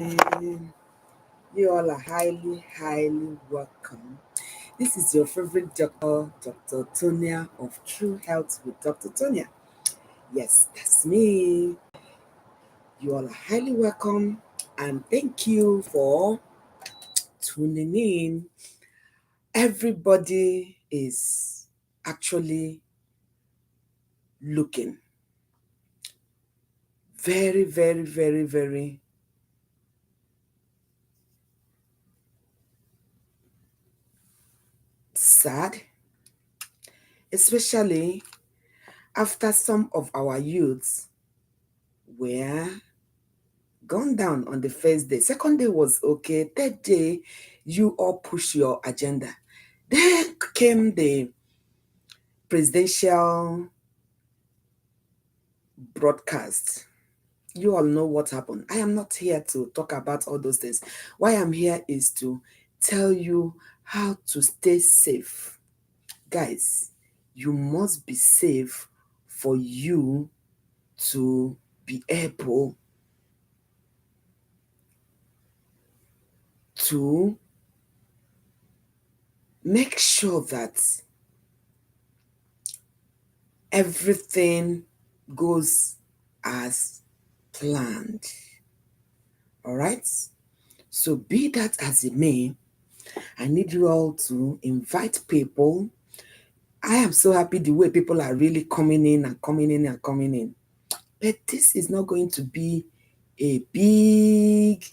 You all are highly, highly welcome. This is your favorite doctor, Dr. Tonia of True Health with Dr. Tonia. Yes, that's me. You all are highly welcome and thank you for tuning in. Everybody is actually looking very, very, very, very sad, especially after some of our youths were gone down on the first day. Second day was okay. Third day, you all push your agenda. Then came the presidential broadcast. You all know what happened. I am not here to talk about all those things. Why I'm here is to tell you how to stay safe. Guys, you must be safe for you to be able to make sure that everything goes as planned. All right? So be that as it may, I need you all to invite people. I am so happy the way people are really coming in and coming in and coming in. But this is not going to be a big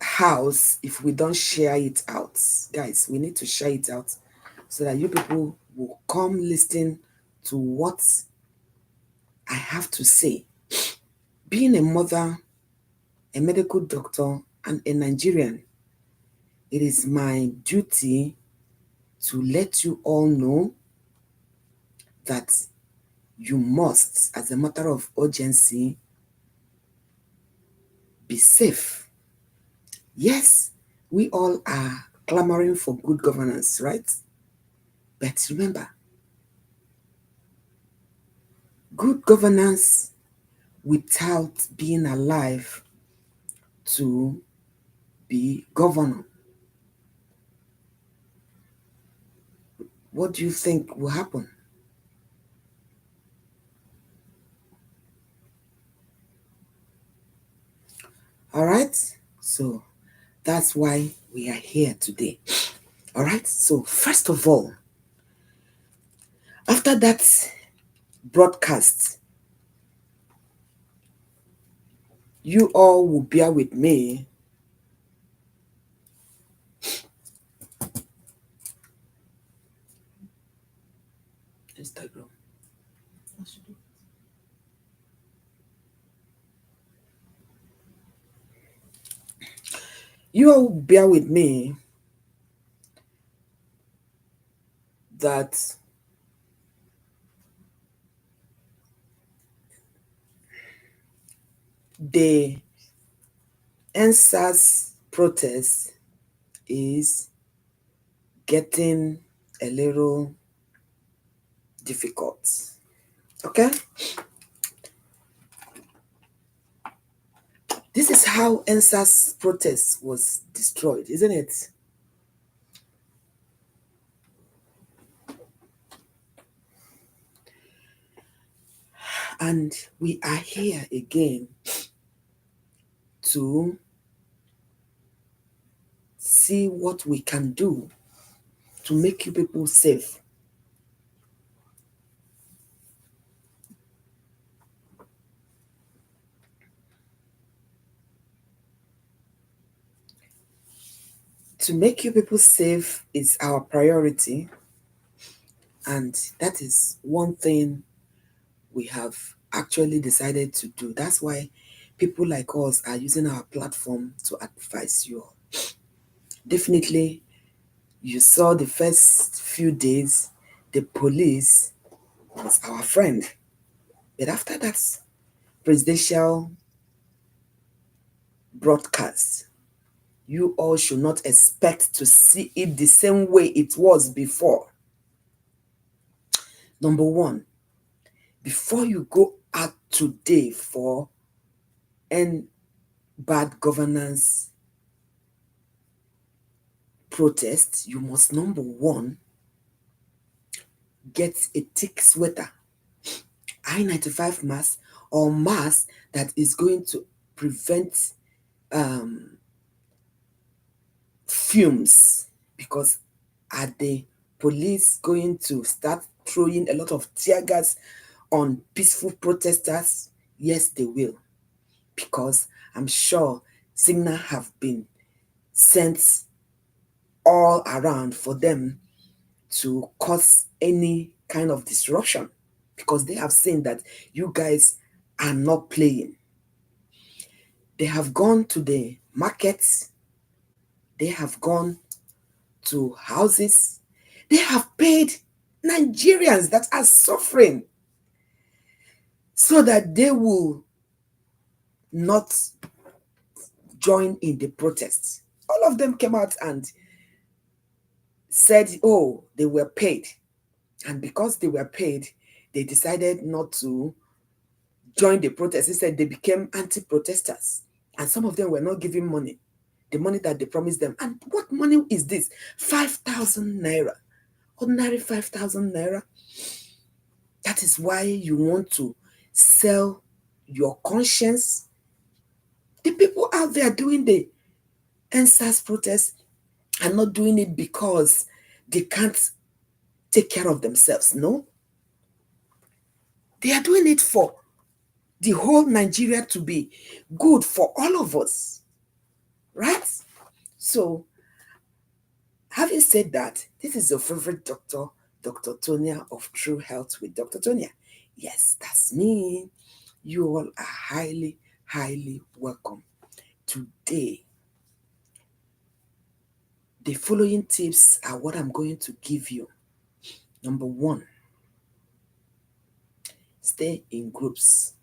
house if we don't share it out. Guys, we need to share it out so that you people will come listen to what I have to say. Being a mother, a medical doctor, and a Nigerian, it is my duty to let you all know that you must, as a matter of urgency, be safe. Yes, we all are clamoring for good governance, right? But remember, good governance without being alive to be governor. What do you think will happen? All right? So that's why we are here today. All right? So first of all, after that broadcast, you all will bear with me. Instagram. You all bear with me that the NSAS protest is getting a little difficult. Okay? This is how NSAS protest was destroyed, isn't it? And we are here again to see what we can do to make you people safe. To make you people safe is our priority, and that is one thing we have actually decided to do. That's why people like us are using our platform to advise you all. Definitely, you saw the first few days, the police was our friend. But after that presidential broadcast, you all should not expect to see it the same way it was before. Number one, before you go today for end bad governance protests, you must, number one, get a thick sweater, I-95 mask, or mask that is going to prevent fumes. Because are the police going to start throwing a lot of tear gas on peaceful protesters? Yes, they will. Because I'm sure signals have been sent all around for them to cause any kind of disruption, because they have seen that you guys are not playing. They have gone to the markets, they have gone to houses, they have paid Nigerians that are suffering so that they will not join in the protests. All of them came out and said, oh, they were paid. And because they were paid, they decided not to join the protest. Instead, they became anti-protesters. And some of them were not giving money, the money that they promised them. And what money is this? 5,000 naira. Ordinary 5,000 naira. That is why you want to sell your conscience. The people out there doing the NSAS protest are not doing it because they can't take care of themselves. No. They are doing it for the whole Nigeria to be good for all of us. Right? So, having said that, this is your favorite doctor, Dr. Tonia of True Health with Dr. Tonia. Yes, that's me. You all are highly, highly welcome. Today, the following tips are what I'm going to give you. Number one, stay in groups.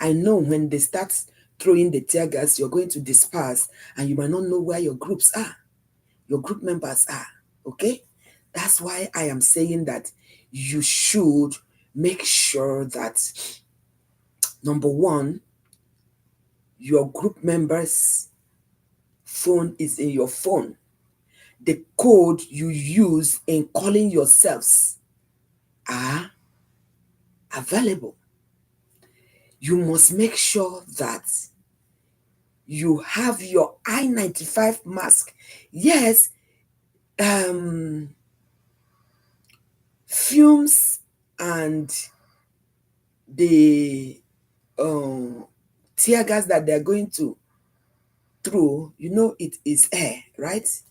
I know when they start throwing the tear gas, you're going to disperse and you might not know where your groups are, your group members are, okay? That's why I am saying that you should make sure that, number one, your group members' phone is in your phone. The code you use in calling yourselves are available. You must make sure that you have your I-95 mask. Yes, fumes and the tear gas that they're going to throw, it is air, right?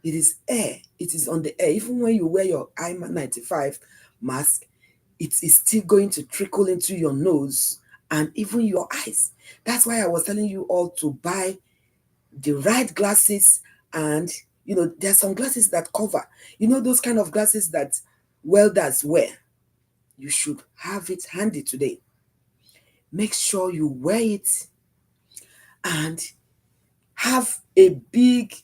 It is air. It is on the air. Even when you wear your I-95 mask, it is still going to trickle into your nose and even your eyes. That's why I was telling you all to buy the right glasses. And there's some glasses that cover, those kind of glasses that welders wear. You should have it handy today. Make sure you wear it and have a big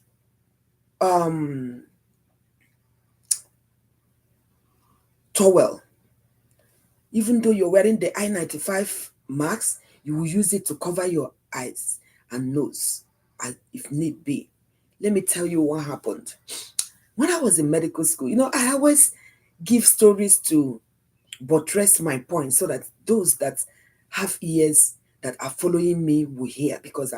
towel. Even though you're wearing the I-95 mask, you will use it to cover your eyes and nose if need be. Let me tell you what happened. When I was in medical school, I always give stories to buttress my point so that those that have ears that are following me will hear. Because,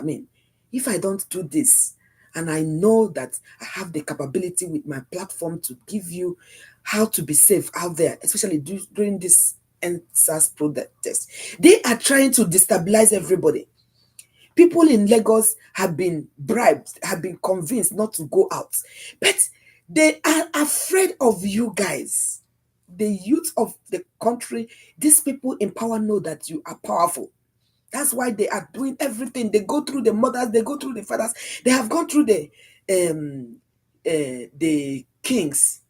if I don't do this, and I know that I have the capability with my platform to give you how to be safe out there, especially during this NSAS protest. They are trying to destabilize everybody. People in Lagos have been bribed, have been convinced not to go out. But they are afraid of you guys. The youth of the country, these people in power know that you are powerful. That's why they are doing everything. They go through the mothers, they go through the fathers. They have gone through the kings.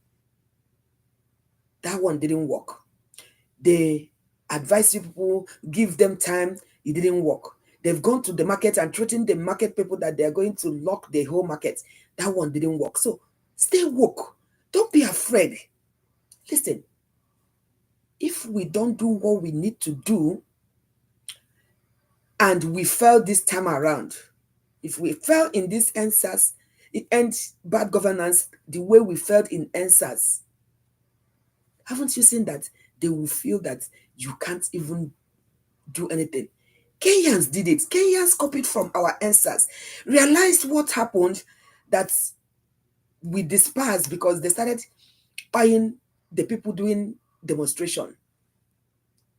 That one didn't work. They advise you people, give them time. It didn't work. They've gone to the market and threatened the market people that they're going to lock the whole market. That one didn't work. So stay woke. Don't be afraid. Listen, if we don't do what we need to do, and we fail this time around, if we fail in this answers, it ends bad governance the way we failed in answers. Haven't you seen that they will feel that you can't even do anything? Kenyans did it. Kenyans copied from our answers, realized what happened, that we dispersed because they started buying the people doing demonstration.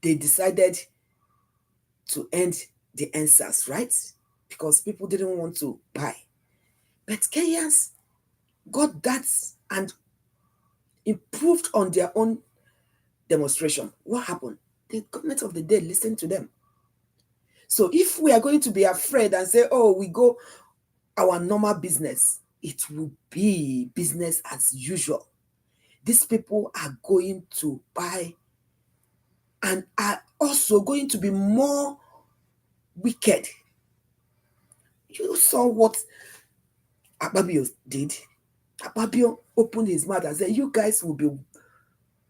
They decided to end the answers, right? Because people didn't want to buy. But Kenyans got that and improved on their own demonstration. What happened? The government of the day listened to them. So if we are going to be afraid and say, oh, we go our normal business, it will be business as usual. These people are going to buy and are also going to be more wicked. You saw what Akpabio did. Akpabio opened his mouth and said, you guys will be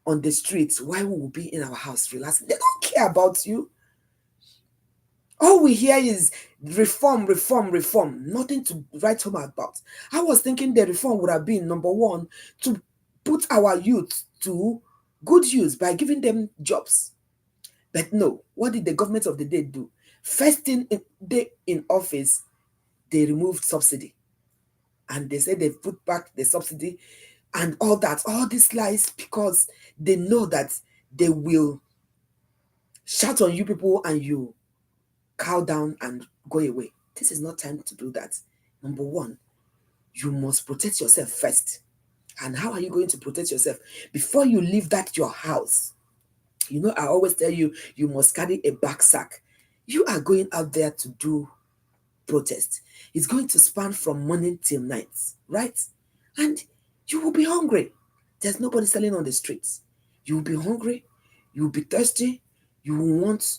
on the streets while we will be in our house relaxing. They don't care about you. All we hear is reform, reform, reform. Nothing to write home about. I was thinking the reform would have been, number one, to put our youth to good use by giving them jobs. But no, what did the government of the day do? First thing day in office, they removed subsidy. And they said they put back the subsidy and all that, all these lies, because they know that they will shout on you people and you cow down and go away. This is not time to do that. Number one, you must protect yourself first. And how are you going to protect yourself? Before you leave that your house, you know, I always tell you, you must carry a backpack. You are going out there to do protest. It's going to span from morning till night, right? And you will be hungry. There's nobody selling on the streets. You will be hungry. You will be thirsty. You will want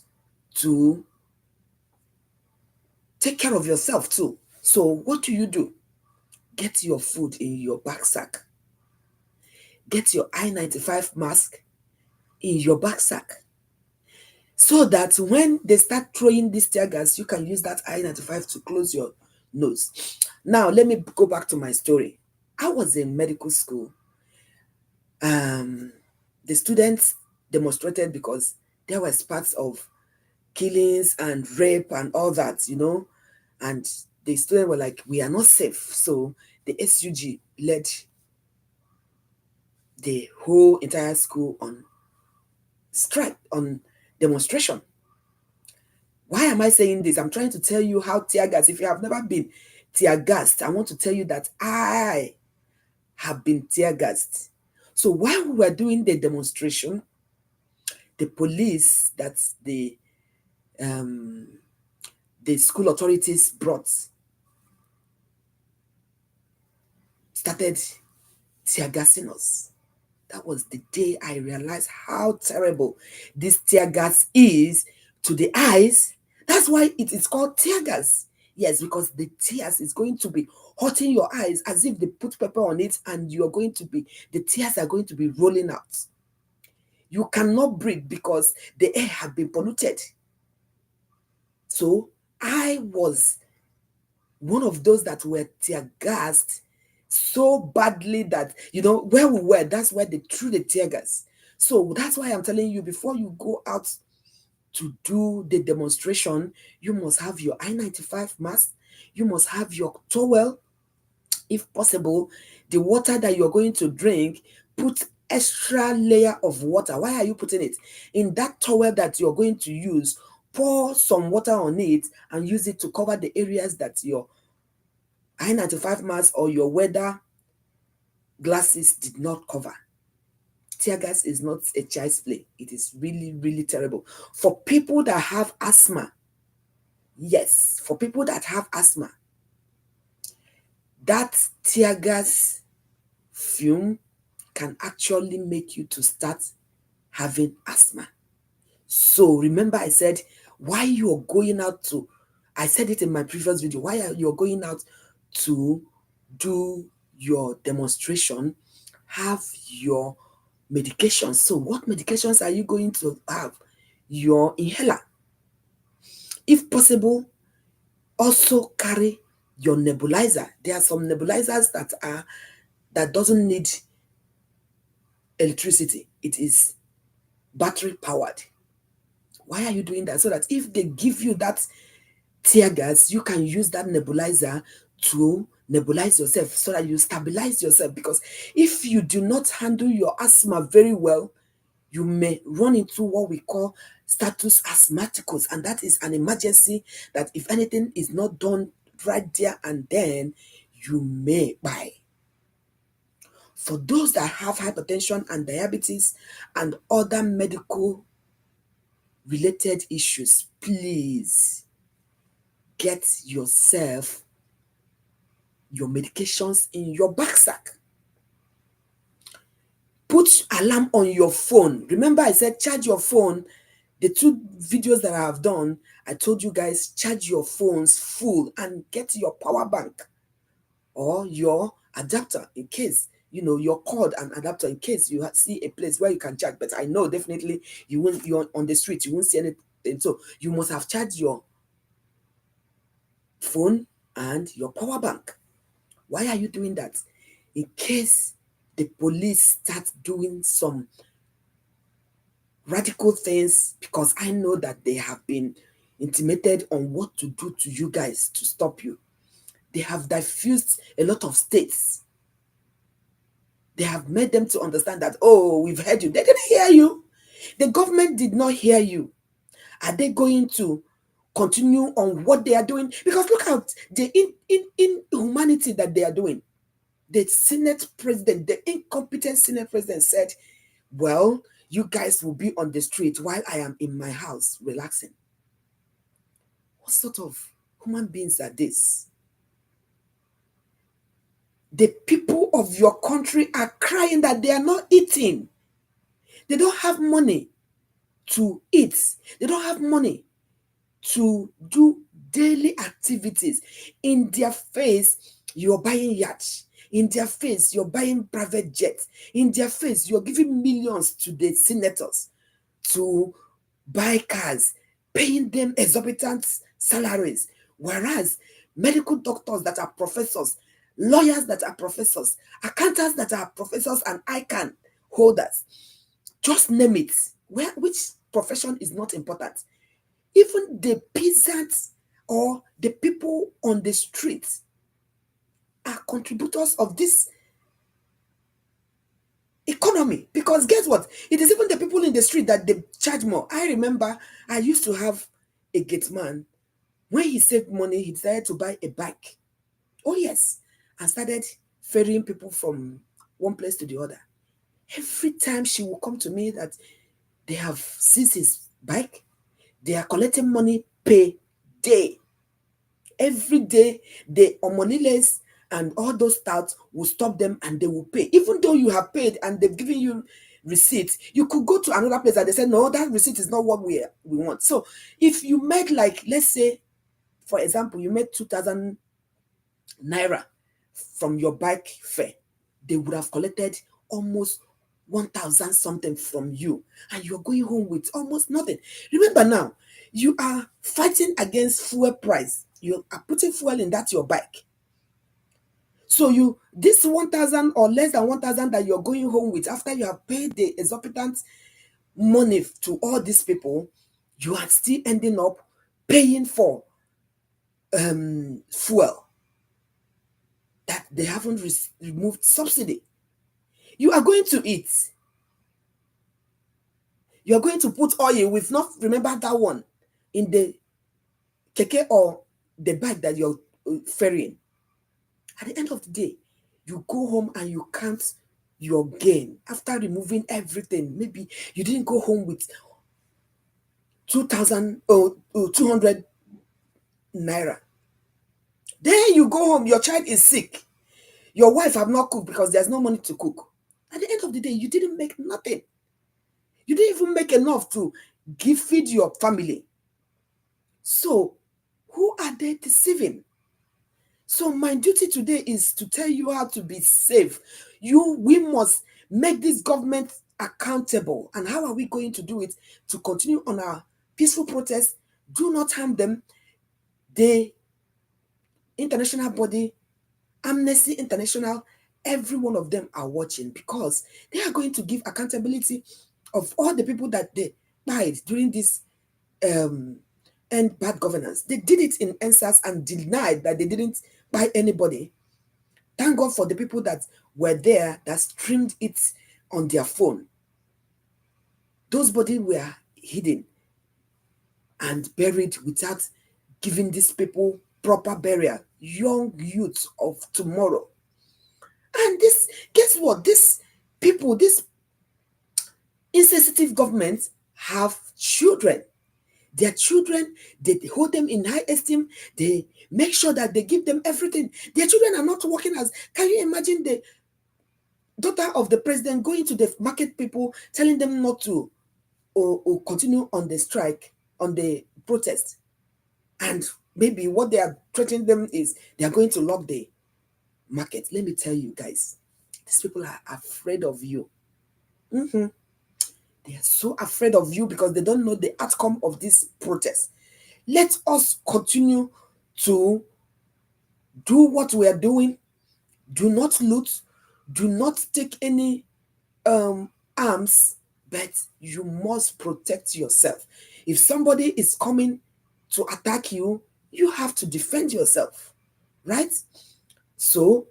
to take care of yourself too. So what do? Get your food in your backpack. Get your I-95 mask in your backpack. So that when they start throwing this tear gas, you can use that I-95 to close your nose. Now, let me go back to my story. I was in medical school. The students demonstrated because there were parts of killings and rape and all that, you know. And the students were like, we are not safe. So the SUG led the whole entire school on strike, on demonstration. Why am I saying this? I'm trying to tell you how tear gas, if you have never been tear gassed, I want to tell you that I have been tear gassed. So while we were doing the demonstration, the police that the school authorities brought started tear gassing us. That was the day I realized how terrible this tear gas is to the eyes. That's why it is called tear gas. Yes, because the tears is going to be hurting your eyes as if they put pepper on it and the tears are going to be rolling out. You cannot breathe because the air have been polluted. So I was one of those that were tear gassed so badly that, you know, where we were, that's where they threw the tear gas. So that's why I'm telling you, before you go out to do the demonstration, you must have your I-95 mask, you must have your towel, if possible, the water that you're going to drink, put extra layer of water. Why are you putting it? In that towel that you're going to use, pour some water on it and use it to cover the areas that your I-95 mask or your weather glasses did not cover. Tear gas is not a child's play. It is really, really terrible. For people that have asthma, yes, for people that have asthma, that tear gas fume can actually make you to start having asthma. So remember I said, why you're going out to, I said it in my previous video, why are you going out to do your demonstration, have your medications. So what medications are you going to have? Your inhaler. If possible, also carry your nebulizer. There are some nebulizers that doesn't need electricity. It is battery powered. Why are you doing that? So that if they give you that tear gas, you can use that nebulizer to nebulize yourself so that you stabilize yourself. Because if you do not handle your asthma very well, you may run into what we call status asthmaticus, and that is an emergency that if anything is not done right there and then, you may die. For those that have hypertension and diabetes and other medical related issues, please get yourself your medications in your backpack. Put alarm on your phone. Remember I said charge your phone. The 2 videos that I have done, I told you guys charge your phones full and get your power bank or your adapter in case, your cord and adapter in case you see a place where you can charge. But I know definitely you're on the street, you won't see anything. So you must have charged your phone and your power bank. Why are you doing that? In case the police start doing some radical things, because I know that they have been intimated on what to do to you guys to stop you. They have diffused a lot of states. They have made them to understand that, oh, we've heard you. They didn't hear you. The government did not hear you. Are they going to continue on what they are doing? Because look at the inhumanity that they are doing. The Senate president, the incompetent Senate president said, well, you guys will be on the street while I am in my house relaxing. What sort of human beings are these? The people of your country are crying that they are not eating. They don't have money to eat. They don't have money to do daily activities. In their face, you're buying yachts. In their face, you're buying private jets. In their face, you're giving millions to the senators to buy cars, paying them exorbitant salaries. Whereas medical doctors that are professors, lawyers that are professors, accountants that are professors and ICANN holders, just name it. Which profession is not important? Even the peasants or the people on the streets are contributors of this economy. Because guess what? It is even the people in the street that they charge more. I remember I used to have a gate man. When he saved money, he decided to buy a bike. Oh yes, and started ferrying people from one place to the other. Every time she will come to me that they have seized his bike, they are collecting money per day. Every day, the omoniles and all those touts will stop them and they will pay. Even though you have paid and they've given you receipts, you could go to another place and they say, no, that receipt is not what we want. So if you made, like, let's say, for example, you made 2,000 naira from your bike fare, they would have collected almost 1,000 something from you, and you're going home with almost nothing. Remember now, you are fighting against fuel price. You are putting fuel in that your bike. So this 1,000 or less than 1,000 that you're going home with after you have paid the exorbitant money to all these people, you are still ending up paying for fuel that they haven't removed subsidy. You are going to eat. You're going to put oil with not remember that one in the keke or the bag that you're ferrying. At the end of the day, you go home and you count your gain after removing everything. Maybe you didn't go home with 2,000 or 200 naira. Then you go home, your child is sick. Your wife have not cooked because there's no money to cook. At the end of the day, you didn't make nothing. You didn't even make enough to feed your family. So, who are they deceiving? So, my duty today is to tell you how to be safe. We must make this government accountable. And how are we going to do it? To continue on our peaceful protest, do not harm them. The international body, Amnesty International, every one of them are watching, because they are going to give accountability of all the people that they died during this end bad governance. They did it in NSAS and denied that they didn't buy anybody. Thank God for the people that were there that streamed it on their phone. Those bodies were hidden and buried without giving these people proper burial. Young youths of tomorrow. And this, guess what? These people, these insensitive governments have children. Their children, they hold them in high esteem. They make sure that they give them everything. Their children are not working as. Can you imagine the daughter of the president going to the market people, telling them not to or continue on the strike, on the protest? And maybe what they are threatening them is they are going to lock the market. Let me tell you guys, these people are afraid of you. They are so afraid of you because they don't know the outcome of this protest. Let us continue to do what we are doing. Do not loot. Do not take any arms, but you must protect yourself. If somebody is coming to attack you, you have to defend yourself, right? So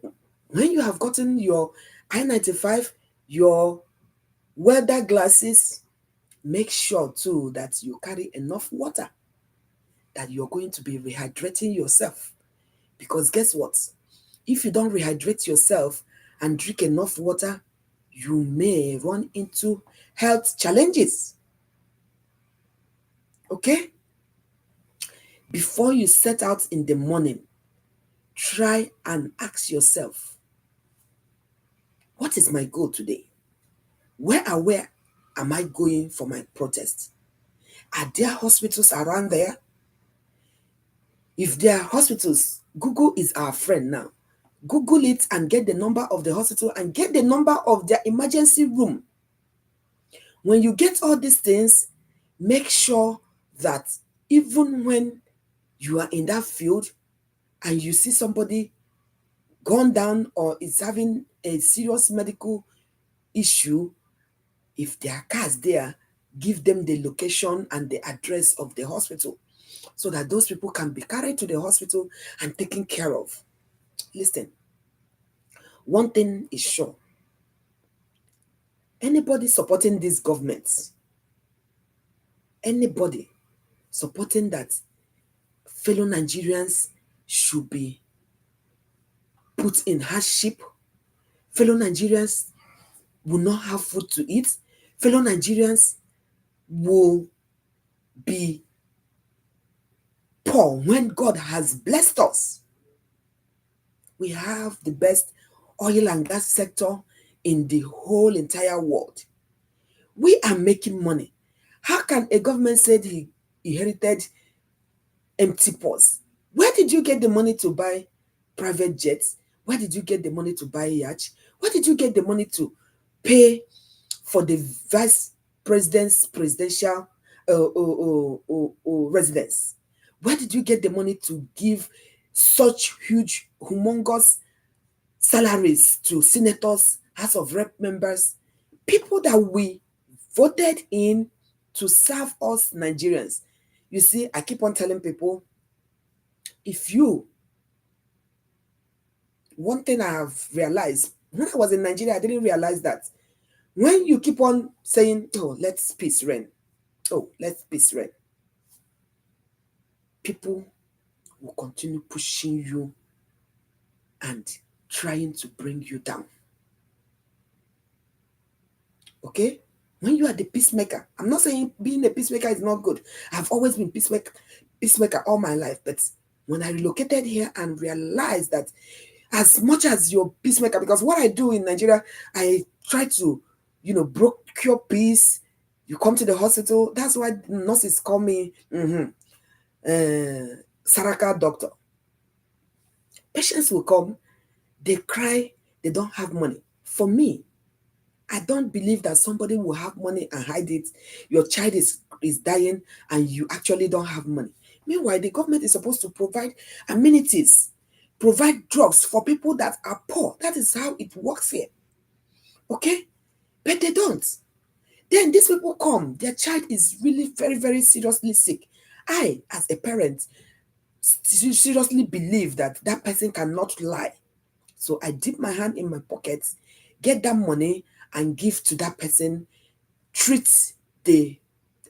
when you have gotten your I-95, your weather glasses, make sure too that you carry enough water, that you're going to be rehydrating yourself. Because guess what? If you don't rehydrate yourself and drink enough water, you may run into health challenges. Okay? Before you set out in the morning, try and ask yourself, what is my goal today? Where am I going for my protest? Are there hospitals around there? If there are hospitals, Google is our friend now. Google it and get the number of the hospital and get the number of their emergency room. When you get all these things, make sure that even when you are in that field and you see somebody gone down or is having a serious medical issue, if there are cars there, give them the location and the address of the hospital so that those people can be carried to the hospital and taken care of. Listen, one thing is sure. Anybody supporting this government, anybody supporting that fellow Nigerians should be put in hardship, fellow Nigerians will not have food to eat, fellow Nigerians will be poor when God has blessed us. We have the best oil and gas sector in the whole entire world. We are making money. How can a government say he inherited empty purse? Where did you get the money to buy private jets? Where did you get the money to buy yacht? Where did you get the money to pay for the vice president's presidential residence? Where did you get the money to give such huge, humongous salaries to senators, House of Rep members, people that we voted in to serve us Nigerians? You see, I keep on telling people, one thing I have realized, when I was in Nigeria, I didn't realize that when you keep on saying, oh, let's peace reign, oh, let's peace reign, people will continue pushing you and trying to bring you down. Okay? When you are the peacemaker, I'm not saying being a peacemaker is not good. I've always been peacemaker all my life. But when I relocated here and realized that as much as you're peacemaker, because what I do in Nigeria, I try to, procure peace. You come to the hospital. That's why nurses call me Saraka doctor. Patients will come, they cry, they don't have money. For me, I don't believe that somebody will have money and hide it. Your child is dying and you actually don't have money. Meanwhile, the government is supposed to provide amenities, provide drugs for people that are poor. That is how it works here. Okay? But they don't. Then these people come, their child is really very, very seriously sick. I, as a parent, seriously believe that that person cannot lie. So I dip my hand in my pocket, get that money, and give to that person, treat the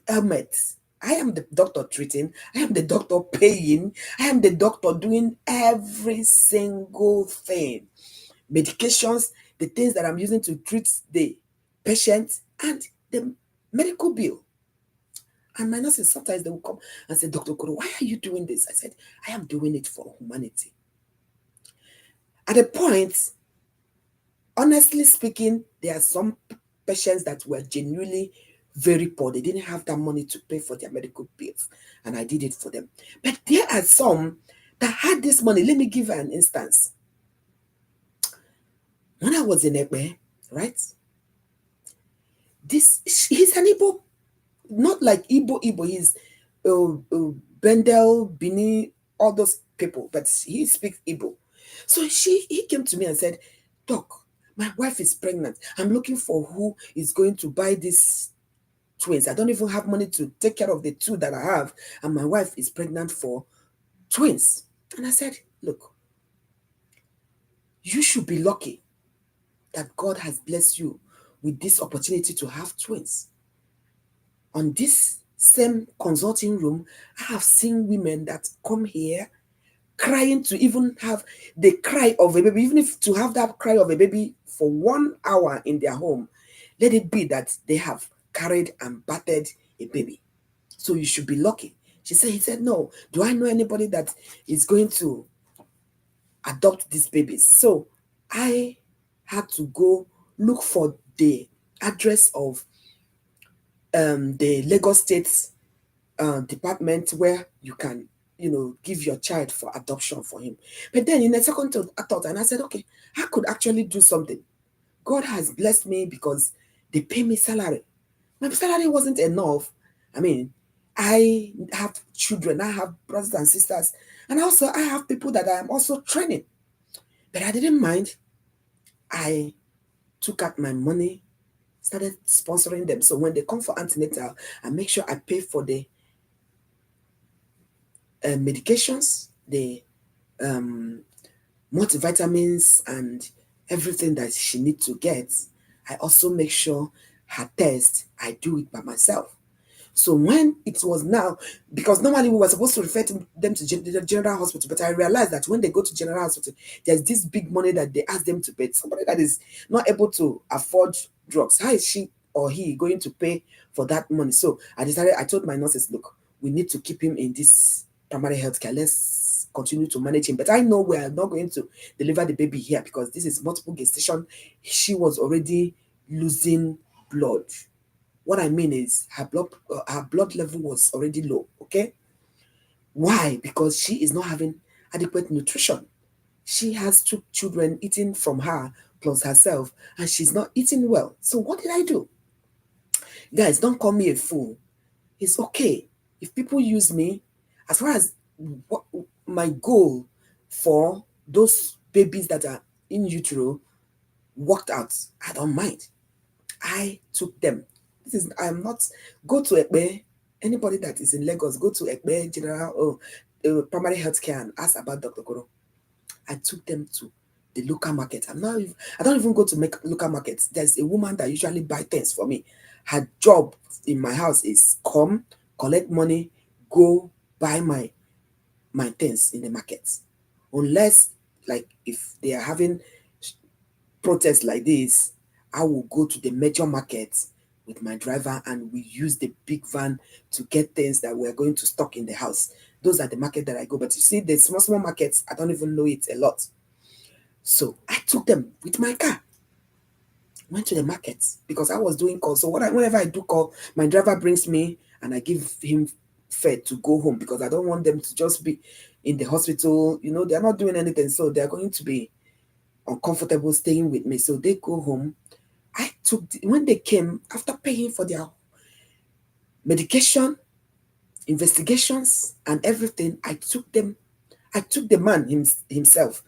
ailment. I am the doctor treating, I am the doctor paying, I am the doctor doing every single thing. Medications, the things that I'm using to treat the patient, and the medical bill. And my nurses, sometimes they will come and say, Dr. Koro, why are you doing this? I said, I am doing it for humanity. At a point, honestly speaking, there are some patients that were genuinely very poor. They didn't have that money to pay for their medical bills, and I did it for them. But there are some that had this money. Let me give an instance. When I was in Ekpe, right? He's an Igbo, not like Igbo. He's Bendel, Bini, all those people, but he speaks Igbo. So he came to me and said, Doc, my wife is pregnant. I'm looking for who is going to buy these twins. I don't even have money to take care of the two that I have, and my wife is pregnant for twins. And I said, look, you should be lucky that God has blessed you with this opportunity to have twins. On this same consulting room, I have seen women that come here crying to even have the cry of a baby, even if to have that cry of a baby for 1 hour in their home, let it be that they have carried and battered a baby. So you should be lucky. He said, no. Do I know anybody that is going to adopt these babies? So I had to go look for the address of the Lagos State department where you can, give your child for adoption for him. But then in a second thought, and I said, okay, I could actually do something. God has blessed me because they pay me salary. My salary wasn't enough. I mean, I have children, I have brothers and sisters, and also I have people that I am also training. But I didn't mind. I took out my money, started sponsoring them. So when they come for antenatal, I make sure I pay for the medications, the multivitamins, and everything that she needs to get. I also make sure her test, I do it by myself. So when it was now, because normally we were supposed to refer them to the general hospital, but I realized that when they go to general hospital, there's this big money that they ask them to pay. Somebody that is not able to afford drugs, how is she or he going to pay for that money? So I told my nurses, look, we need to keep him in this primary health care. Let's continue to manage him. But I know we are not going to deliver the baby here because this is multiple gestation. She was already losing blood. What I mean is her blood level was already low. Okay, why? Because she is not having adequate nutrition. She has two children eating from her plus herself, and she's not eating well. So what did I do? Guys, don't call me a fool. It's okay if people use me. As far as what my goal for those babies that are in utero worked out, I don't mind. I took them. I'm not, go to Ekpe, anybody that is in Lagos, go to Ekpe General or Primary Health Care and ask about Dr. Koro. I took them to the local market. I don't even go to make local markets. There's a woman that usually buy things for me. Her job in my house is come, collect money, go buy my things in the market. Unless, like, if they are having protests like this, I will go to the major market with my driver and we use the big van to get things that we're going to stock in the house. Those are the market that I go. But you see, the small markets, I don't even know it a lot. So I took them with my car, went to the market because I was doing calls. So whenever I do call, my driver brings me and I give him fare to go home because I don't want them to just be in the hospital. They're not doing anything. So they're going to be uncomfortable staying with me. So they go home. When they came, after paying for their medication, investigations, and everything, I took the man himself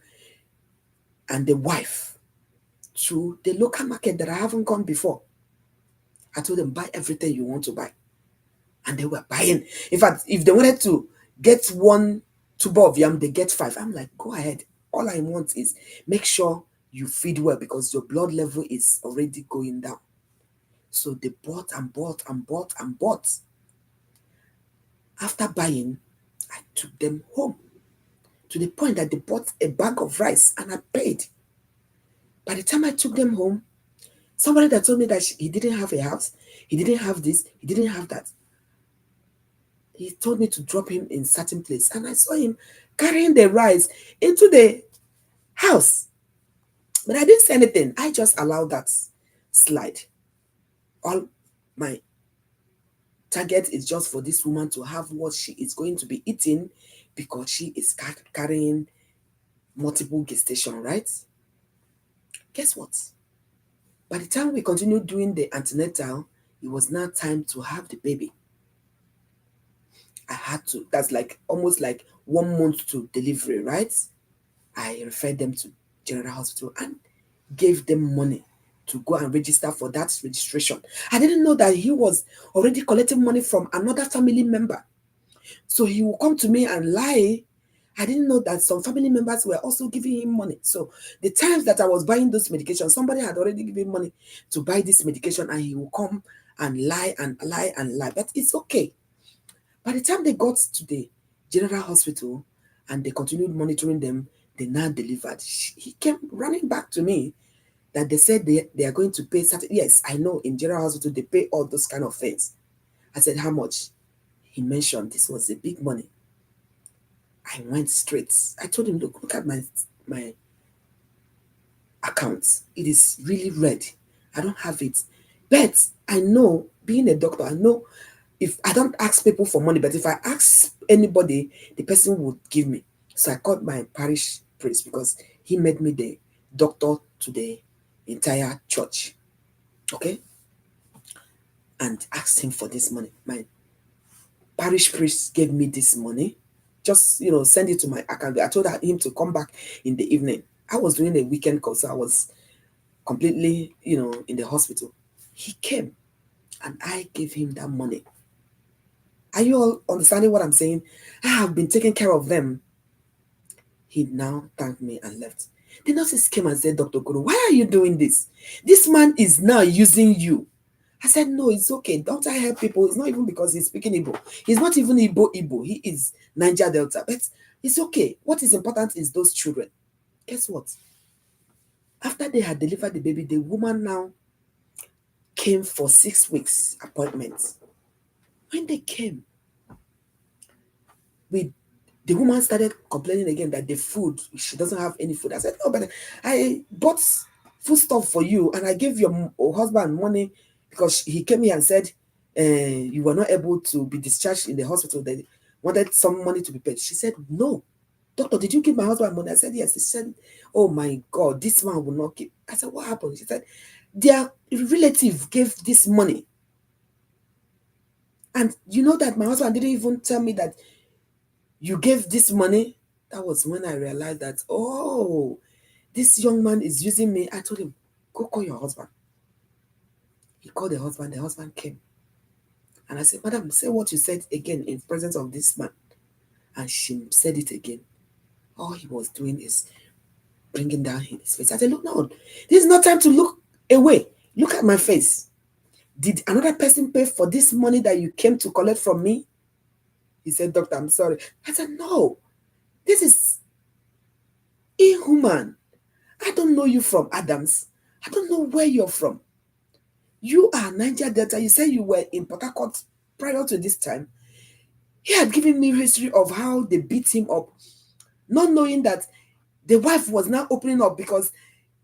and the wife to the local market that I haven't gone before. I told them, buy everything you want to buy. And they were buying. In fact, if they wanted to get one tuber of yam, they get five. I'm like, go ahead. All I want is make sure you feed well because your blood level is already going down. So they bought and bought and bought and bought. After buying, I took them home to the point that they bought a bag of rice and I paid. By the time I took them home, somebody that told me that he didn't have a house, he didn't have this, he didn't have that. He told me to drop him in certain place. And I saw him carrying the rice into the house. But I didn't say anything. I just allowed that slide. All my target is just for this woman to have what she is going to be eating because she is carrying multiple gestation, right? Guess what? By the time we continued doing the antenatal, it was now time to have the baby. I had to, that's like almost like 1 month to delivery, right? I referred them to General Hospital and gave them money to go and register for that registration. I didn't know that he was already collecting money from another family member. So he will come to me and lie. I didn't know that some family members were also giving him money. So the times that I was buying those medications, somebody had already given money to buy this medication and he will come and lie and lie and lie. But it's okay. By the time they got to the General Hospital and they continued monitoring them, they now delivered. He came running back to me that they said they are going to pay certain. Yes, I know in General Hospital they pay all those kind of things. I said, how much? He mentioned this was a big money. I went straight. I told him, look at my account. It is really red. I don't have it. But I know, being a doctor, I know if I don't ask people for money, but if I ask anybody, the person would give me. So I called my parish priest because he made me the doctor to the entire church. Okay? And asked him for this money. My parish priest gave me this money. Just, send it to my account. I told him to come back in the evening. I was doing a weekend call, so I was completely, in the hospital. He came and I gave him that money. Are you all understanding what I'm saying? I have been taking care of them. He now thanked me and left. The nurses came and said, Dr. Guru, why are you doing this? This man is now using you. I said, no, it's okay. Don't I help people? It's not even because he's speaking Igbo. He's not even Igbo. He is Niger Delta. But it's okay. What is important is those children. Guess what? After they had delivered the baby, the woman now came for 6 weeks appointments. When they came, the woman started complaining again that the food, she doesn't have any food. I said, no, but I bought food stuff for you and I gave your husband money because he came here and said you were not able to be discharged in the hospital. They wanted some money to be paid. She said, no. Doctor, did you give my husband money? I said, yes. She said, oh my God, this man will not give. I said, what happened? She said, their relative gave this money. And you know that my husband didn't even tell me that you gave this money. That was when I realized that, oh, this young man is using me. I told him, go call your husband. He called the husband came. And I said, madam, say what you said again in presence of this man. And she said it again. All he was doing is bringing down his face. I said, look, no, this is not time to look away. Look at my face. Did another person pay for this money that you came to collect from me? He said, doctor, I'm sorry. I said, no, this is inhuman. I don't know you from Adams. I don't know where you're from. You are Niger Delta. You said you were in Port Harcourt prior to this time. He had given me history of how they beat him up, not knowing that the wife was now opening up because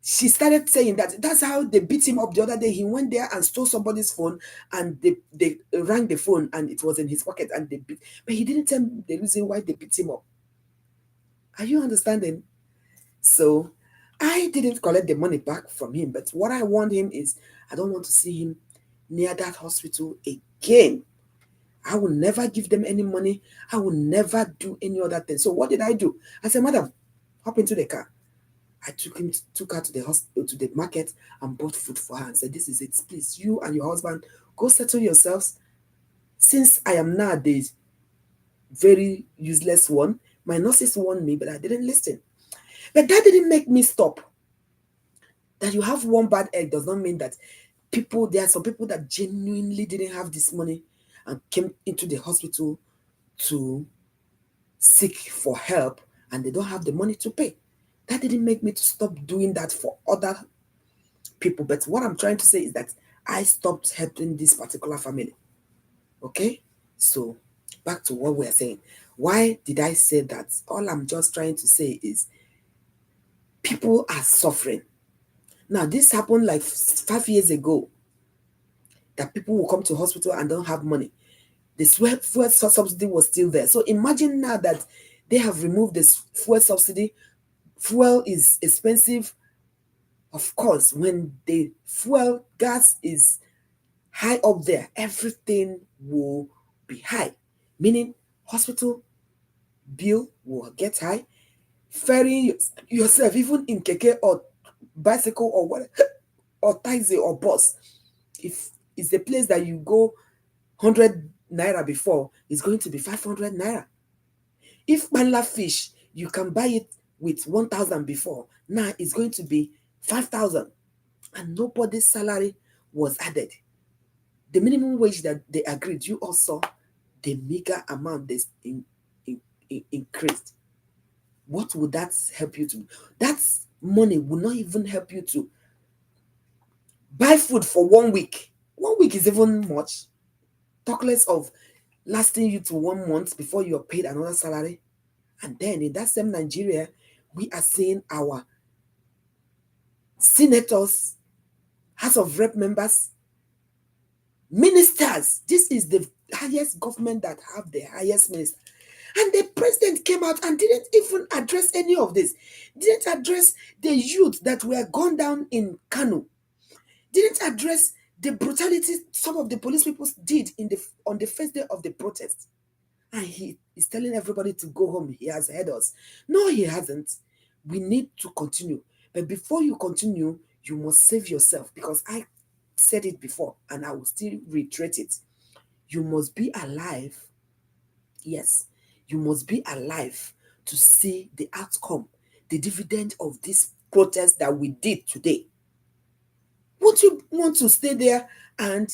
she started saying that that's how they beat him up the other day. He went there and stole somebody's phone and they rang the phone and it was in his pocket and they beat. But he didn't tell me the reason why they beat him up. Are you understanding? So I didn't collect the money back from him, but what I want him is I don't want to see him near that hospital again. I will never give them any money. I will never do any other thing. So what did I do? I said, Madam, hop into the car. I took her to the hospital, to the market, and bought food for her and said, this is it. Please, you and your husband, go settle yourselves. Since I am now the very useless one, my nurses warned me, but I didn't listen. But that didn't make me stop. That you have one bad egg does not mean that there are some people that genuinely didn't have this money and came into the hospital to seek for help and they don't have the money to pay. That didn't make me to stop doing that for other people. But what I'm trying to say is that I stopped helping this particular family. Okay? So back to what we're saying. Why did I say that? All I'm just trying to say is people are suffering. Now, this happened like 5 years ago, that people will come to hospital and don't have money. The fuel subsidy was still there. So imagine now that they have removed this fuel subsidy. Fuel is expensive. Of course, when the fuel gas is high up there, everything will be high. Meaning hospital bill will get high. Ferrying yourself, even in keke or bicycle or what, or taxi or bus, if it's a place that you go 100 naira before, it's going to be 500 naira. If manla fish, you can buy it with 1,000 before, now it's going to be 5,000. And nobody's salary was added. The minimum wage that they agreed, you also, the meager amount they increased. What would that help you to? That money will not even help you to buy food for 1 week. 1 week is even much. Talk less of lasting you to 1 month before you're paid another salary. And then in that same Nigeria, we are seeing our senators, House of Rep members, ministers. This is the highest government that have the highest minister. And the president came out and didn't even address any of this. Didn't address the youth that were gone down in Kano. Didn't address the brutality some of the police people did on the first day of the protest. And he is telling everybody to go home. He has heard us. No, he hasn't. We need to continue. But before you continue, you must save yourself, because I said it before and I will still reiterate it. You must be alive. Yes, you must be alive to see the outcome, the dividend of this protest that we did today. Would you want to stay there and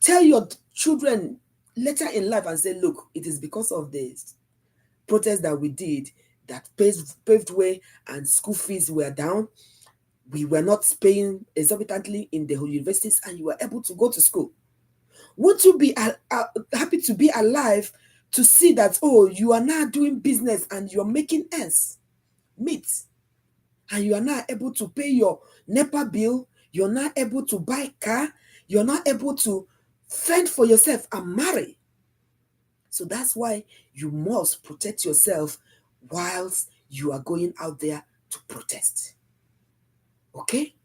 tell your children later in life and say, look, it is because of this protest that we did that paved way and school fees were down. We were not paying exorbitantly in the universities and you were able to go to school. Won't you be happy to be alive to see that, oh, you are now doing business and you're making ends meet, and you are now able to pay your NEPA bill, you're now able to buy car, you're now able to fend for yourself and marry. So that's why you must protect yourself whilst you are going out there to protest. Okay?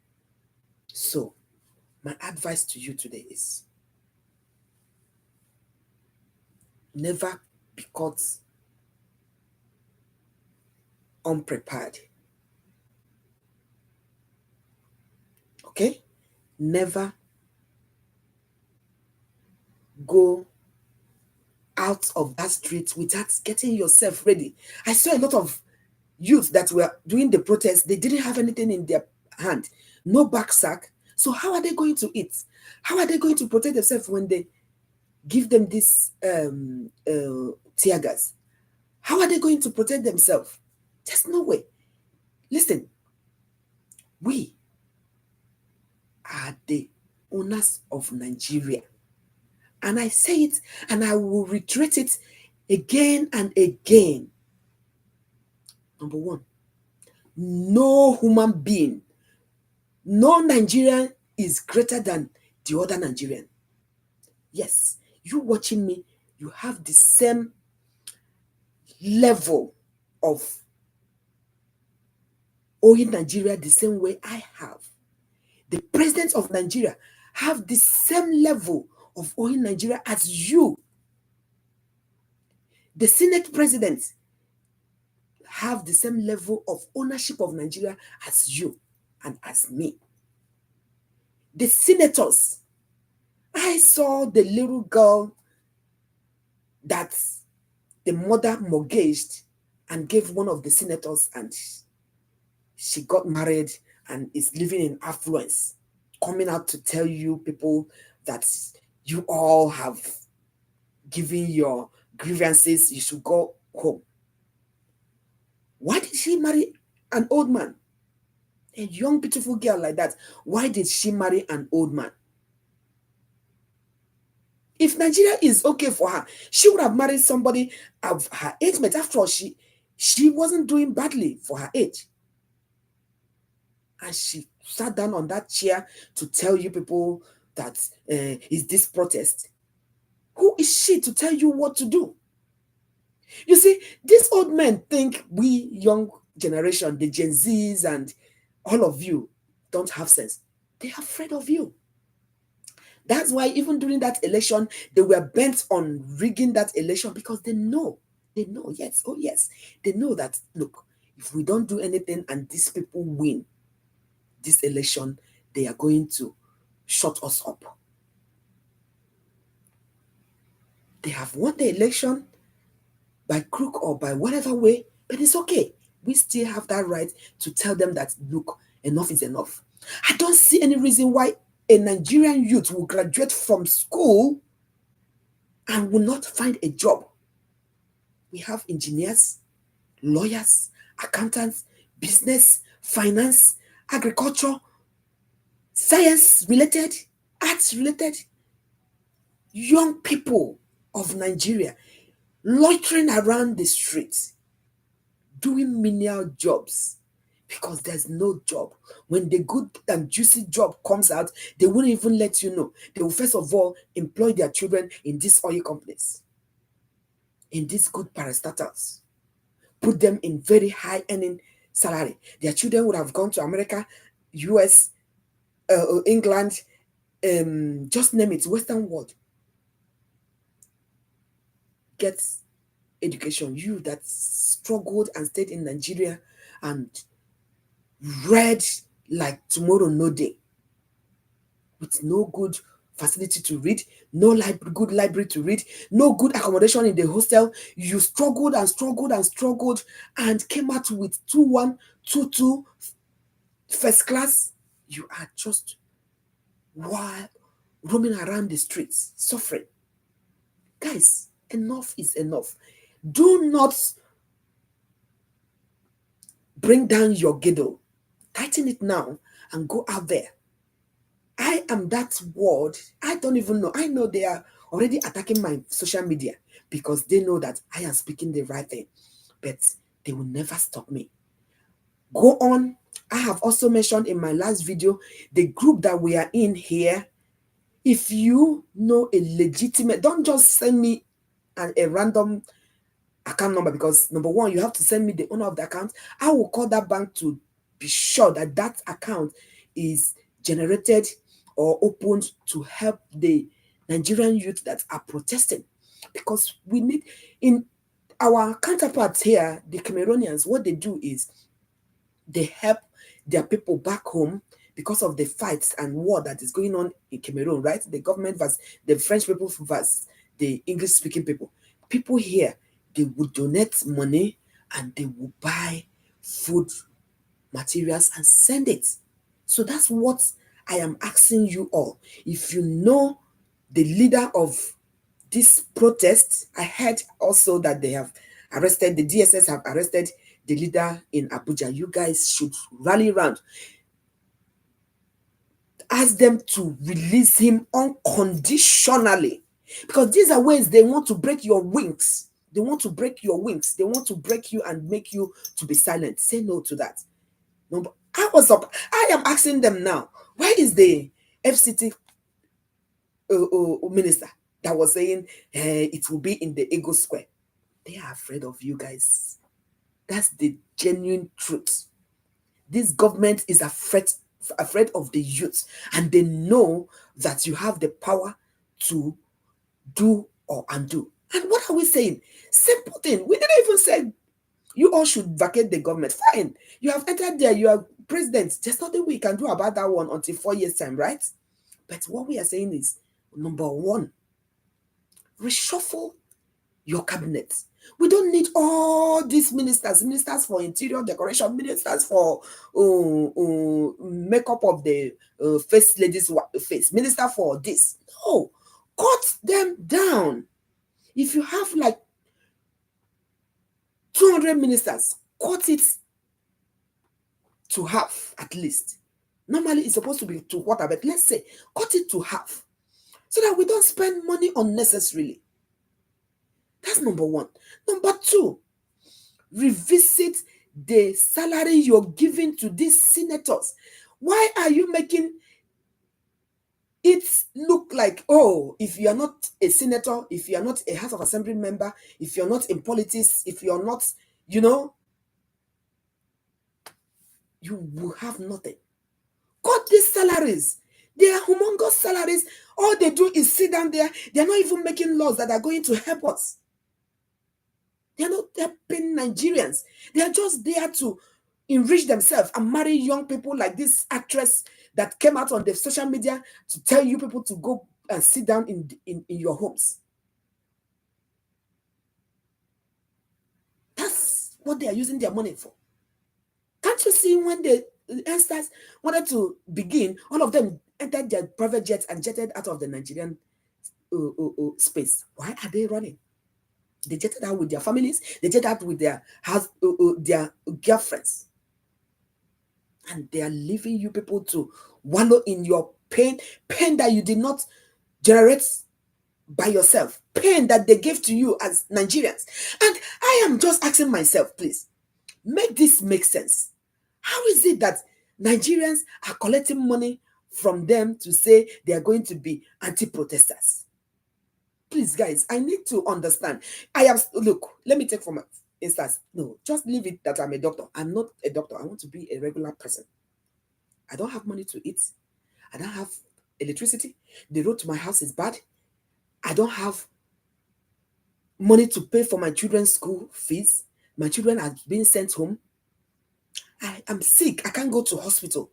So, my advice to you today is never be caught unprepared. Okay? Never go out of that street without getting yourself ready. I saw a lot of youth that were doing the protest. They didn't have anything in their hand, no backsack. So how are they going to eat? How are they going to protect themselves when they give them this tear gas? How are they going to protect themselves? There's no way. Listen, we are the owners of Nigeria. And I say it and I will reiterate it again and again. Number one, no human being, no Nigerian is greater than the other Nigerian. Yes, you watching me, you have the same level of owing Nigeria the same way I have. The president of Nigeria have the same level of owing Nigeria as you. The Senate president have the same level of ownership of Nigeria as you and as me. The senators, I saw the little girl that the mother mortgaged and gave one of the senators, and she got married and is living in affluence, coming out to tell you people that you all have given your grievances, you should go home. Why did she marry an old man? A young, beautiful girl like that. Why did she marry an old man? If Nigeria is okay for her, she would have married somebody of her age mate. After all, she wasn't doing badly for her age. And she sat down on that chair to tell you people that is this protest. Who is she to tell you what to do? You see, these old men think we young generation, the Gen Zs and all of you, don't have sense. They're afraid of you. That's why even during that election, they were bent on rigging that election, because they know, yes, oh yes, they know that, look, if we don't do anything and these people win this election, they are going to shut us up. They have won the election by crook or by whatever way, but it's okay. We still have that right to tell them that, look, enough is enough. I don't see any reason why a Nigerian youth will graduate from school and will not find a job. We have engineers, lawyers, accountants, business, finance, agriculture, science related, arts related, young people of Nigeria loitering around the streets, doing menial jobs because there's no job. When the good and juicy job comes out, they won't even let you know. They will first of all employ their children in these oil companies, in these good parastatals, put them in very high earning salary. Their children would have gone to America, US, England, just name it, Western world. Get education. You that struggled and stayed in Nigeria and read like tomorrow no day, with no good facility to read, no good library to read, no good accommodation in the hostel. You struggled and struggled and struggled and came out with 2-1, 2-2, first class. You are just wild, roaming around the streets, suffering. Guys, enough is enough. Do not bring down your ghetto. Tighten it now and go out there. I am that word. I don't even know. I know they are already attacking my social media because they know that I am speaking the right thing. But they will never stop me. Go on. I have also mentioned in my last video the group that we are in here. If you know a legitimate, don't just send me a random account number, because number one, you have to send me the owner of the account. I will call that bank to be sure that that account is generated or opened to help the Nigerian youth that are protesting. Because we need, in our counterparts here, the Cameroonians, what they do is they help their people back home because of the fights and war that is going on in Cameroon, right? The government versus the French people versus the English-speaking people. People here, they would donate money and they will buy food materials and send it. So that's what I am asking you all. If you know the leader of this protest, I heard also that they have arrested, the DSS have arrested the leader in Abuja. You guys should rally around. Ask them to release him unconditionally. Because these are ways they want to break your wings. They want to break your wings. They want to break you and make you to be silent. Say no to that. No, but I am asking them now, where is the FCT minister that was saying it will be in the Ego Square? They are afraid of you guys. That's the genuine truth. This government is afraid of the youth, and they know that you have the power to do or undo. And what are we saying? Simple thing. We didn't even say you all should vacate the government. Fine. You have entered there. You are president. There's nothing we can do about that one until 4 years' time, right? But what we are saying is, number one, reshuffle your cabinet. We don't need all these ministers for interior decoration, ministers for makeup of the first lady's face, minister for this. No, cut them down. If you have like 200 ministers, cut it to half at least. Normally, it's supposed to be to quarter, but let's say cut it to half so that we don't spend money unnecessarily. That's number one. Number two, revisit the salary you're giving to these senators. Why are you making it look like, oh, if you are not a senator, if you are not a House of Assembly member, if you're not in politics, if you're not, you will have nothing. Cut these salaries. They are humongous salaries. All they do is sit down there. They're not even making laws that are going to help us. They're not helping Nigerians. They're just there to enrich themselves and marry young people like this actress that came out on the social media to tell you people to go and sit down in your homes. That's what they are using their money for. Can't you see when the youngsters wanted to begin, all of them entered their private jets and jetted out of the Nigerian space? Why are they running? They jetted out with their families. They jetted out with their girlfriends. And they are leaving you people to wallow in your pain that you did not generate by yourself, pain that they gave to you as Nigerians. And I am just asking myself, please, make this make sense. How is it that Nigerians are collecting money from them to say they are going to be anti-protesters? Please, guys, I need to understand. Look, let me take for instance. No, just leave it that I'm a doctor. I'm not a doctor. I want to be a regular person. I don't have money to eat. I don't have electricity. The road to my house is bad. I don't have money to pay for my children's school fees. My children are being sent home. I am sick. I can't go to hospital.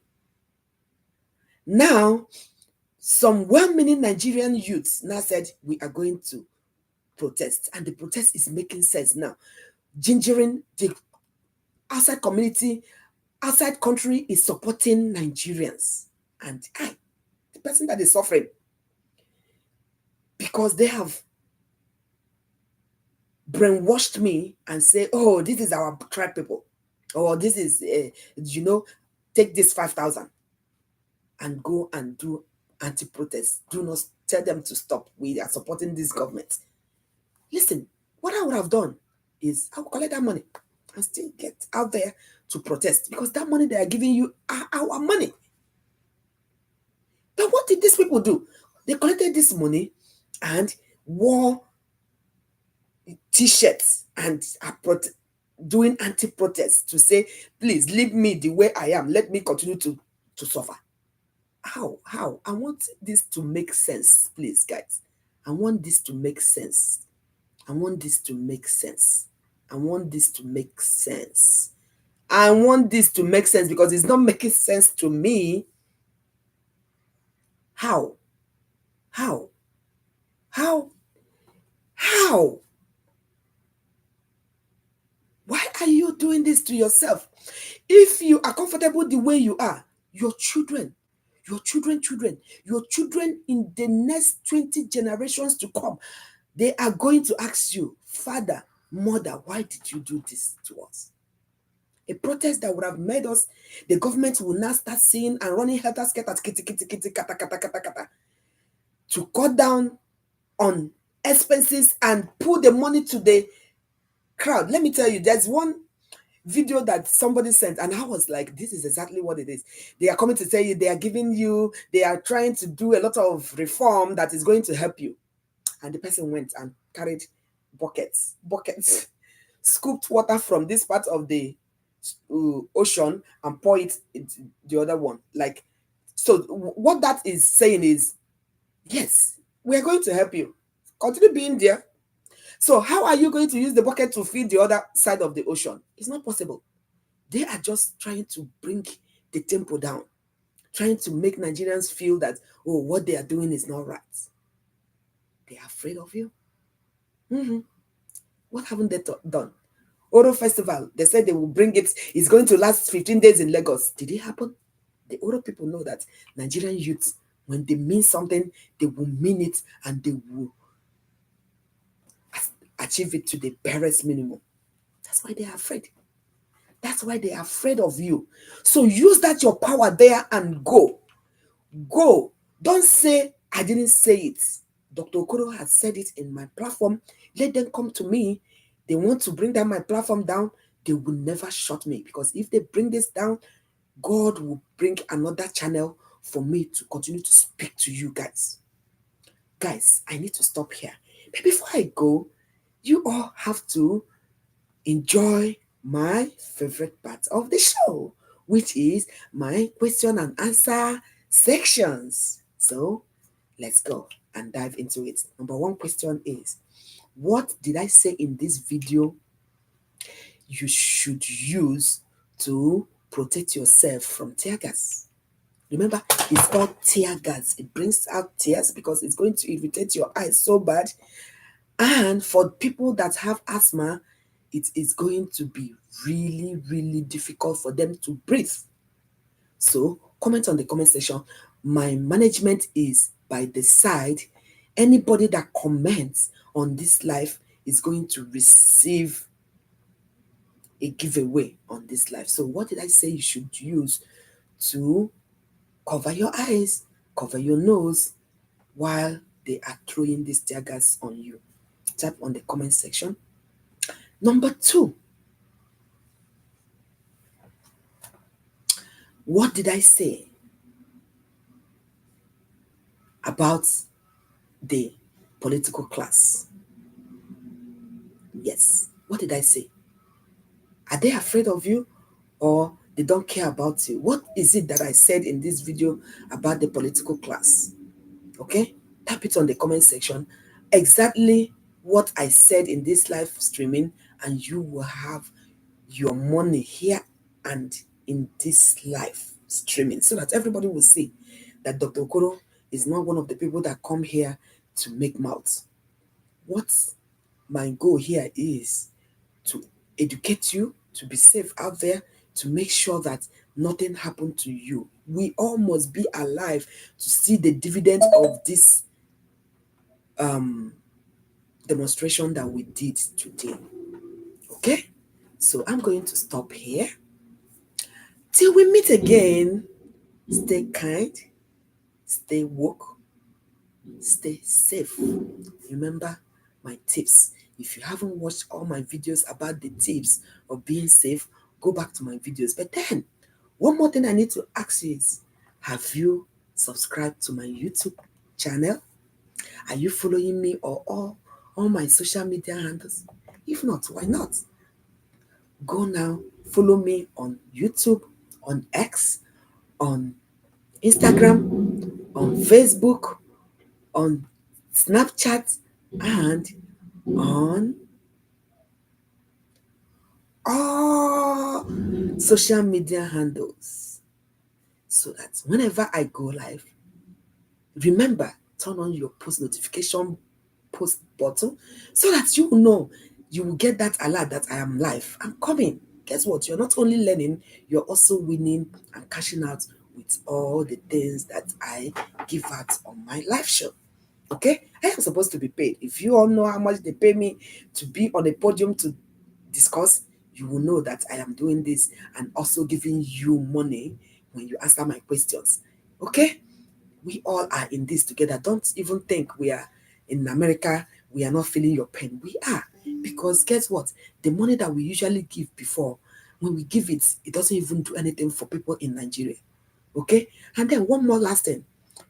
Now, some well-meaning Nigerian youths now said, we are going to protest. And the protest is making sense now. Gingering the outside community, outside country is supporting Nigerians. And the person that is suffering, because they have brainwashed me and say, oh, this is our tribe people. Or this is, take this 5,000 and go and do anti-protest. Do not tell them to stop. We are supporting this government. Listen, what I would have done is I would collect that money and still get out there to protest, because that money they are giving you are our money. But what did these people do? They collected this money and wore T-shirts and are doing anti-protest to say, please leave me the way I am. Let me continue to suffer. How? I want this to make sense, please, guys. I want this to make sense. I want this to make sense. I want this to make sense. I want this to make sense because it's not making sense to me. How? Why are you doing this to yourself? If you are comfortable the way you are, your children in the next 20 generations to come, they are going to ask you, Father, Mother, why did you do this to us? A protest that would have made us, the government will now start seeing and running helter-skelter, to cut down on expenses and pull the money to the crowd. Let me tell you, there's one video that somebody sent, and I was like, this is exactly what it is. They are coming to tell you, they are trying to do a lot of reform that is going to help you. And the person went and carried buckets, scooped water from this part of the ocean and pour it into the other one. Like, so what that is saying is, yes, we are going to help you. Continue being there. So how are you going to use the bucket to feed the other side of the ocean? It's not possible. They are just trying to bring the tempo down, trying to make Nigerians feel that, oh, what they are doing is not right. They are afraid of you. What haven't they done? Oro Festival, they said they will bring it. It's going to last 15 days in Lagos. Did it happen? The Oro people know that Nigerian youths, when they mean something, they will mean it and they will achieve it to the barest minimum. That's why they are afraid. That's why they are afraid of you. So use that your power there and go. Go. Don't say, I didn't say it. Dr. Okoro has said it in my platform. Let them come to me. They want to bring down my platform down. They will never shut me, because if they bring this down, God will bring another channel for me to continue to speak to you guys. Guys, I need to stop here. But before I go, you all have to enjoy my favorite part of the show, which is my question and answer sections. So let's go and dive into it. Number one question is, what did I say in this video you should use to protect yourself from tear gas? Remember, it's called tear gas. It brings out tears because it's going to irritate your eyes so bad. And for people that have asthma, it is going to be really, really difficult for them to breathe. So comment on the comment section. My management is by the side. Anybody that comments on this live is going to receive a giveaway on this live. So what did I say you should use to cover your eyes, cover your nose while they are throwing this tear gas on you? Tap on the comment section. Number two, what did I say about the political class? Yes, what did I say? Are they afraid of you, or they don't care about you? What is it that I said in this video about the political class? Okay, tap it on the comment section. Exactly what I said in this live streaming, and you will have your money here and in this live streaming, so that everybody will see that Dr. Okoro is not one of the people that come here to make mouths. What my goal here is to educate you, to be safe out there, to make sure that nothing happened to you. We all must be alive to see the dividend of this demonstration that we did today. Okay? So I'm going to stop here. Till we meet again, stay kind, stay woke, stay safe. Remember my tips. If you haven't watched all my videos about the tips of being safe, go back to my videos. But then, one more thing I need to ask you is, have you subscribed to my YouTube channel? Are you following me or all my social media handles? If not, why not? Go now, follow me on YouTube, on X, on Instagram, on Facebook, on Snapchat, and on all social media handles, so that whenever I go live, remember, turn on your post notification post button so that you will know, you will get that alert that I am live. I'm coming. Guess what? You're not only learning, you're also winning and cashing out with all the things that I give out on my live show. Okay? I am supposed to be paid. If you all know how much they pay me to be on a podium to discuss, you will know that I am doing this and also giving you money when you answer my questions. Okay? We all are in this together. Don't even think we are in America, we are not feeling your pain. We are. Because guess what? The money that we usually give before, when we give it, it doesn't even do anything for people in Nigeria. Okay? And then one more last thing.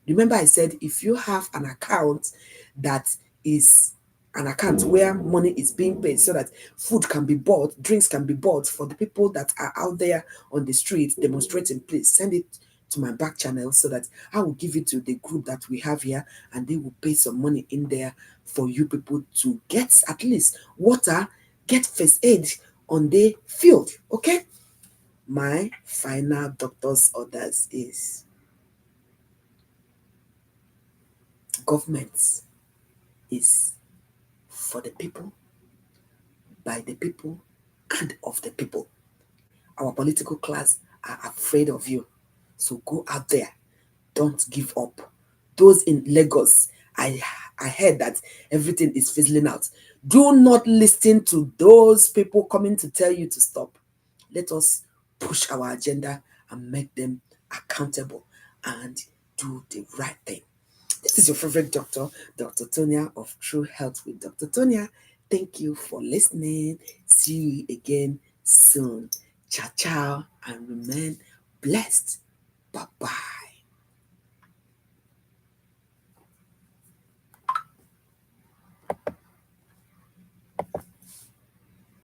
Remember I said, if you have an account that is an account where money is being paid so that food can be bought, drinks can be bought for the people that are out there on the street demonstrating, please send it to my back channel so that I will give it to the group that we have here and they will pay some money in there for you people to get at least water, get first aid on the field. Okay? My final doctor's orders is government is for the people, by the people, and of the people. Our political class are afraid of you. So go out there. Don't give up. Those in Lagos, I heard that everything is fizzling out. Do not listen to those people coming to tell you to stop. Let us push our agenda and make them accountable and do the right thing. This is your favorite doctor, Dr. Tonia of True Health with Dr. Tonia. Thank you for listening. See you again soon. Ciao, ciao, and remain blessed. Bye bye.